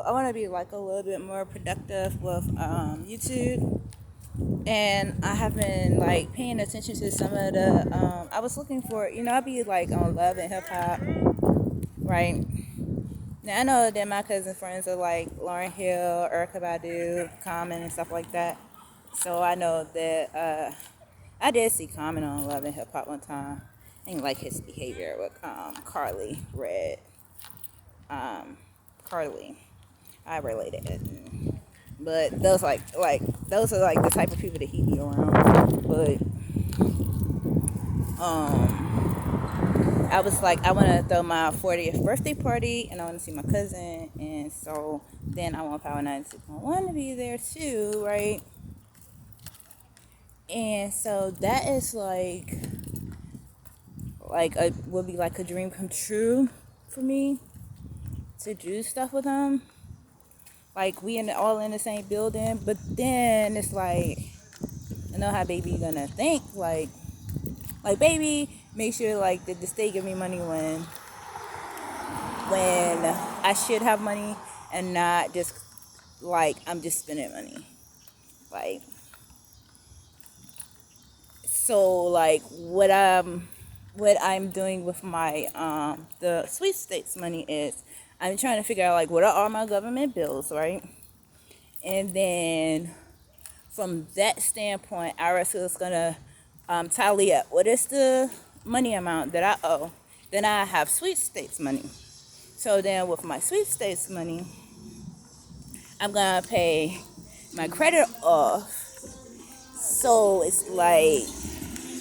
I want to be like a little bit more productive with YouTube, and I have been like paying attention to some of the. I was looking for, I'd be like on Love and Hip Hop, right? Now I know that my cousin friends are like Lauren Hill, Erica Badu, Common, and stuff like that. So I know that I did see Common on Love and Hip Hop one time. I didn't like his behavior with Carly Red. Um, Carly, I related. But those are like the type of people that he be around. But I was like, I want to throw my 40th birthday party, and I want to see my cousin, and so then I want Power 92.1 to be there too, right? And so that is would be like a dream come true for me to do stuff with them. Like we all in the same building, but then it's like, I know how baby gonna think, like baby, make sure like that the state give me money when I should have money, and not just like I'm just spending money. Like, so like what I'm doing with my the sweepstakes money is I'm trying to figure out like what are all my government bills, right? And then from that standpoint, IRS is gonna tally up what is the money amount that I owe. Then I have sweepstakes money. So then with my sweepstakes money, I'm gonna pay my credit off. So it's like,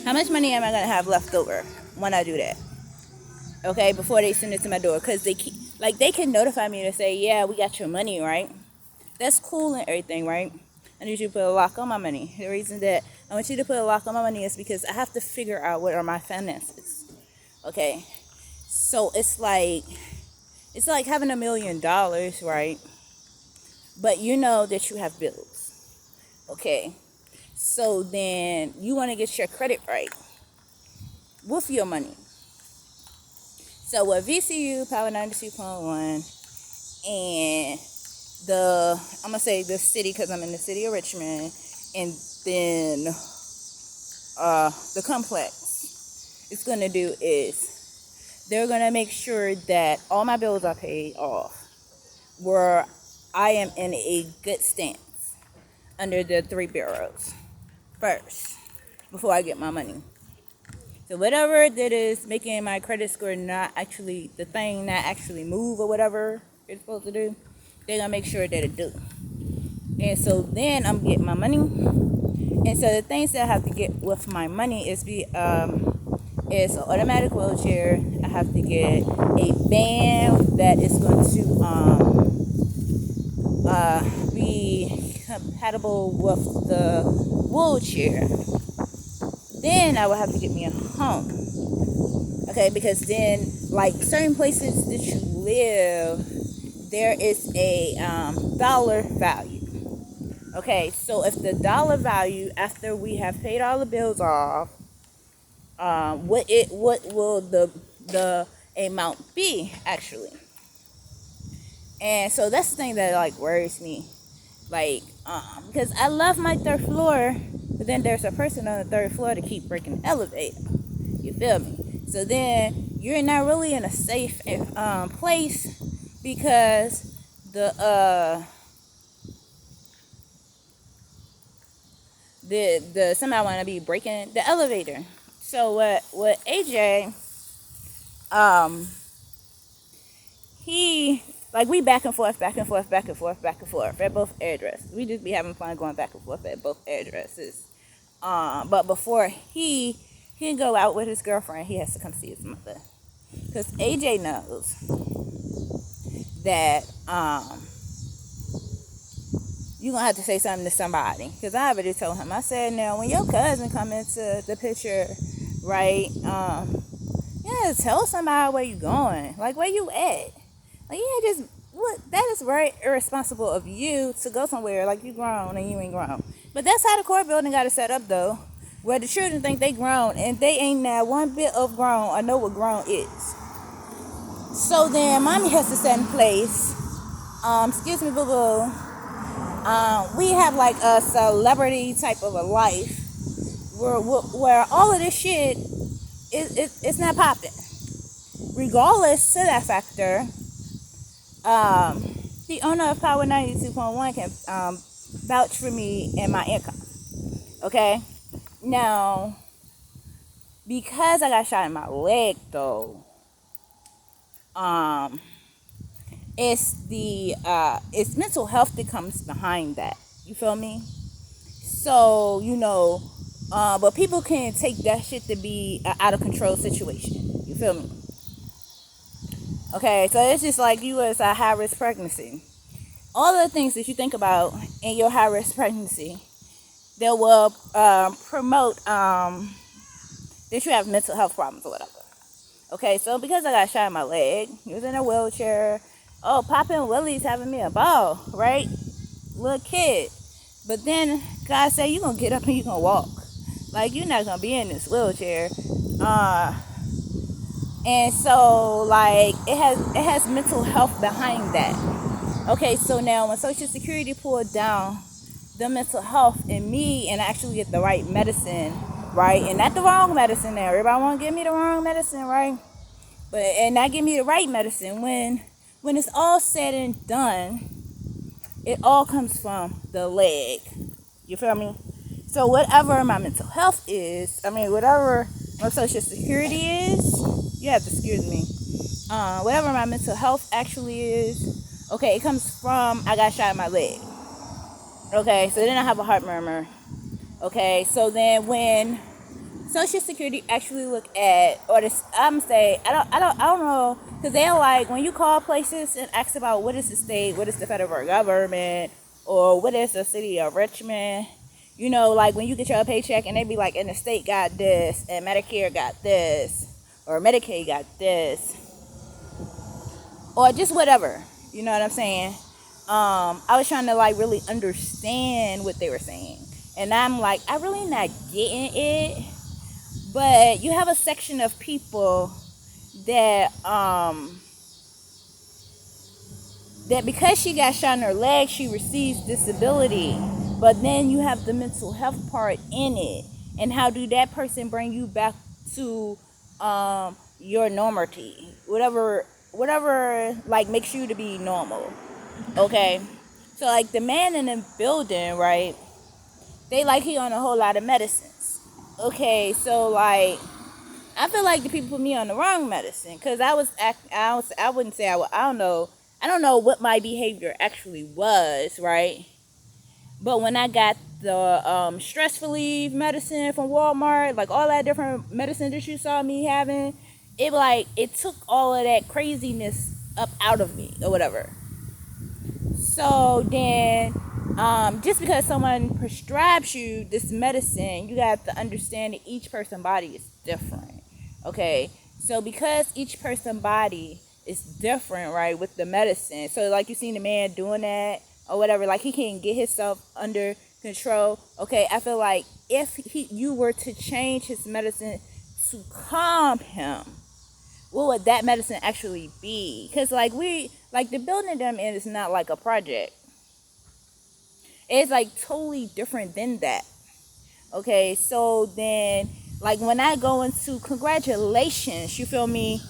how much money am I gonna have left over when I do that? Okay, before they send it to my door, because they can notify me to say, yeah, we got your money, right? That's cool and everything, right? I need you to put a lock on my money. The reason that I want you to put a lock on my money is because I have to figure out what are my finances. Okay, so it's like having $1 million, right? But you know that you have bills. Okay, so then you want to get your credit right with your money. So with VCU, Power 92.1, and I'm gonna say the city because I'm in the city of Richmond, and then the complex, it's gonna do is they're gonna make sure that all my bills are paid off, where I am in a good stance under the 3 bureaus first before I get my money. So whatever that is making my credit score not actually the thing, not actually move or whatever it's supposed to do, they're gonna make sure that it do. And so then I'm getting my money. And so the things that I have to get with my money is an automatic wheelchair. I have to get a van that is going to be compatible with the wheelchair. Then I will have to get me a home. Okay, because then like certain places that you live, there is a dollar value. Okay, so if the dollar value after we have paid all the bills off, what will the amount be actually? And so that's the thing that like worries me, like because I love my 3rd floor, but then there's a person on the 3rd floor to keep breaking the elevator. You feel me? So then you're not really in a safe place because the somebody want to be breaking the elevator. So what AJ he like we back and forth at both addresses. We just be having fun going back and forth at both addresses. But before he go out with his girlfriend, he has to come see his mother, because AJ knows that you're going to have to say something to somebody. Because I already told him, I said, now, when your cousin come into the picture, right, yeah, tell somebody where you going. Like, where you at? Like, yeah, just, look, that is very irresponsible of you to go somewhere like you grown and you ain't grown. But that's how the court building got it set up, though, where the children think they grown, and they ain't now one bit of grown or know what grown is. So then, mommy has to set in place excuse me, boo boo. We have like a celebrity type of a life where all of this shit it's not popping. Regardless to that factor, the owner of Power 92.1 can vouch for me and my income. Okay? Now, because I got shot in my leg though, it's mental health that comes behind that. You feel me? So, but people can take that shit to be an out of control situation. You feel me? Okay, so it's just like you as a high risk pregnancy. All the things that you think about in your high risk pregnancy that will promote that you have mental health problems or whatever. Okay, so because I got shot in my leg, he was in a wheelchair. Oh, popping Willie's having me a ball, right? Little kid. But then God said, you're going to get up and you're going to walk. Like, you're not going to be in this wheelchair. And so, like, it has mental health behind that. Okay, so now when Social Security pulled down the mental health in me and I actually get the right medicine, right? And not the wrong medicine now. Everybody want to give me the wrong medicine, right? And not give me the right medicine. When it's all said and done, it all comes from the leg. You feel me? So whatever my mental health is, whatever my Social Security is, you have to excuse me. Whatever my mental health actually is, okay, it comes from I got shot in my leg. Okay, so then I have a heart murmur. Okay, so then when Social Security actually look at, or this, I'm say, I don't know, because they're like, when you call places and ask about what is the state, what is the federal government, or what is the city of Richmond, like when you get your paycheck and they be like, and the state got this, and Medicare got this, or Medicaid got this, or just whatever, you know what I'm saying? I was trying to like really understand what they were saying, and I'm like, I really not getting it. But you have a section of people that that because she got shot in her leg, she receives disability. But then you have the mental health part in it. And how do that person bring you back to your normality? Whatever like makes you to be normal. Okay? So like the man in the building, right? They like he on a whole lot of medicines. Okay, so like I feel like the people put me on the wrong medicine because I wouldn't say I don't know what my behavior actually was, right? But when I got the stress relief medicine from Walmart, like all that different medicine that you saw me having, it took all of that craziness up out of me or whatever. So then just because someone prescribes you this medicine, you have to understand that each person's body is different. Okay, so because each person's body is different, right, with the medicine, so like you seen the man doing that or whatever, like he can't get himself under control. Okay, I feel like if you were to change his medicine to calm him, what would that medicine actually be? Because the building them in is not like a project. It's like totally different than that. Okay, so then like when I go into congratulations, you feel me?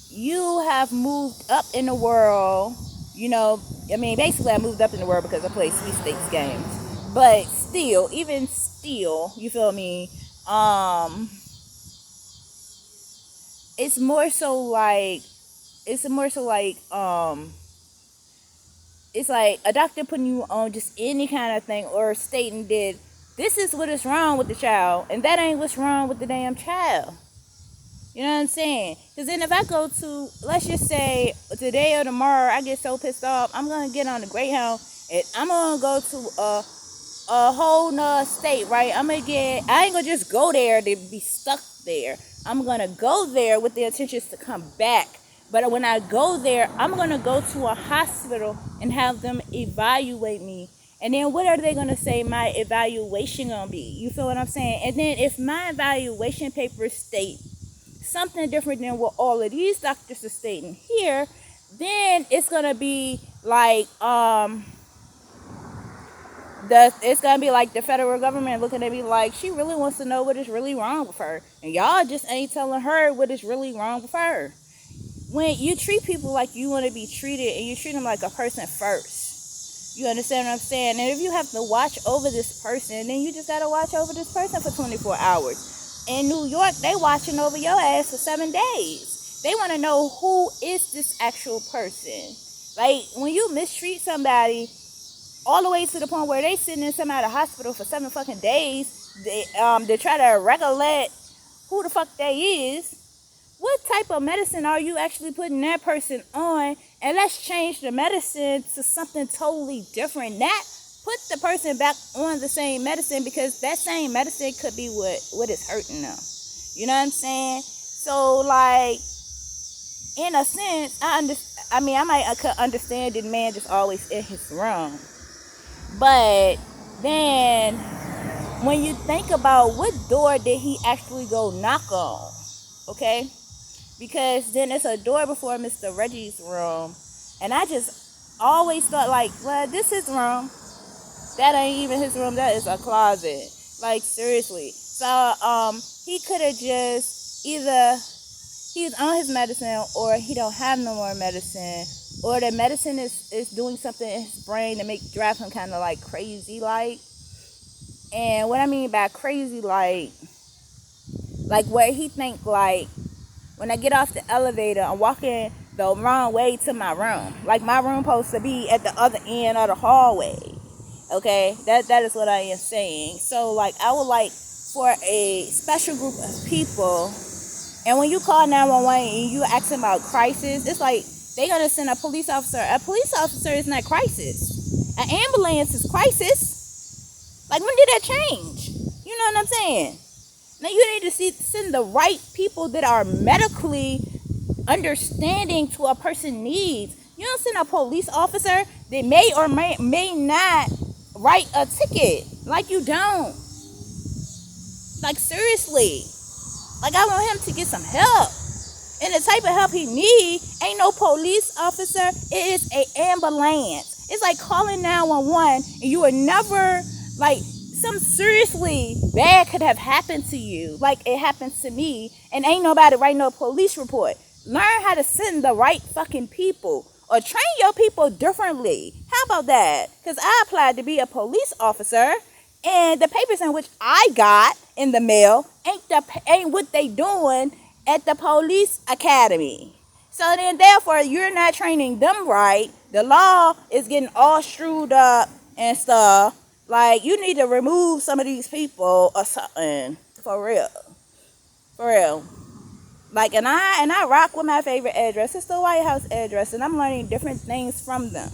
You have moved up in the world. Basically I moved up in the world because I played sweepstakes games. But even still, you feel me? It's more so like it's like a doctor putting you on just any kind of thing or stating that this is what is wrong with the child and that ain't what's wrong with the damn child. You know what I'm saying? Because then if I go to, let's just say today or tomorrow, I get so pissed off, I'm going to get on the Greyhound and I'm going to go to a whole nother state, right? I ain't going to just go there to be stuck there. I'm going to go there with the intentions to come back. But when I go there, I'm going to go to a hospital and have them evaluate me. And then what are they going to say my evaluation going to be? You feel what I'm saying? And then if my evaluation papers state something different than what all of these doctors are stating here, then it's going to be Like, it's gonna be like the federal government looking at me like she really wants to know what is really wrong with her, and y'all just ain't telling her what is really wrong with her. When you treat people like you want to be treated, and you treat them like a person first, you understand what I'm saying? And if you have to watch over this person, then you just gotta watch over this person for 24 hours. In New York, they watching over your ass for 7 days. They want to know who is this actual person. Like, when you mistreat somebody all the way to the point where they sitting in some out of hospital for 7 fucking days, they try to recollect who the fuck they is. What type of medicine are you actually putting that person on? And let's change the medicine to something totally different. Not put the person back on the same medicine, because that same medicine could be what is hurting them. You know what I'm saying? So, like, in a sense, I could understand the man just always in his room. But then when you think about what door did he actually go knock on, okay? Because then it's a door before Mr. Reggie's room, and I just always thought, like, well, this is his room. That ain't even his room. That is a closet. Like, seriously. So he could have just either he's on his medicine, or he don't have no more medicine, or the medicine is doing something in his brain to drive him kind of like crazy, like. And what I mean by crazy, like where he think, like, when I get off the elevator, I'm walking the wrong way to my room. Like, my room supposed to be at the other end of the hallway. Okay, that is what I am saying. So, like, I would like for a special group of people. And when you call 911 and you asking about crisis, it's like they're gonna send a police officer. A police officer is not crisis. An ambulance is crisis. Like, when did that change? You know what I'm saying? Now you need to send the right people that are medically understanding to a person's needs. You don't send a police officer that may or may not write a ticket. Like, you don't. Like, seriously. Like, I want him to get some help. And the type of help he needs ain't no police officer. It is an ambulance. It's like calling 911 and you would never, like, something seriously bad could have happened to you, like it happened to me, and ain't nobody write no police report. Learn how to send the right fucking people, or train your people differently. How about that? Because I applied to be a police officer, and the papers in which I got in the mail ain't what they doing at the police academy. So then, therefore, you're not training them right. The law is getting all screwed up and stuff. Like, you need to remove some of these people or something. For real. For real. Like, and I rock with my favorite address. It's the White House address, and I'm learning different things from them.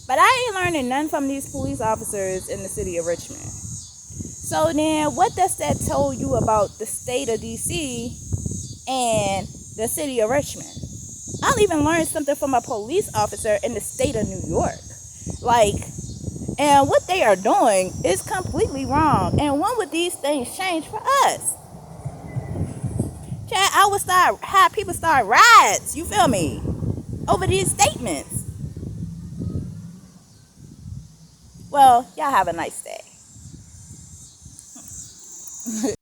But I ain't learning none from these police officers in the city of Richmond. So then, what does that tell you about the state of D.C. and the city of Richmond? I'll even learn something from a police officer in the state of New York. Like, and what they are doing is completely wrong. And when would these things change for us? Chad, I would have people start riots, you feel me, over these statements. Well, y'all have a nice day.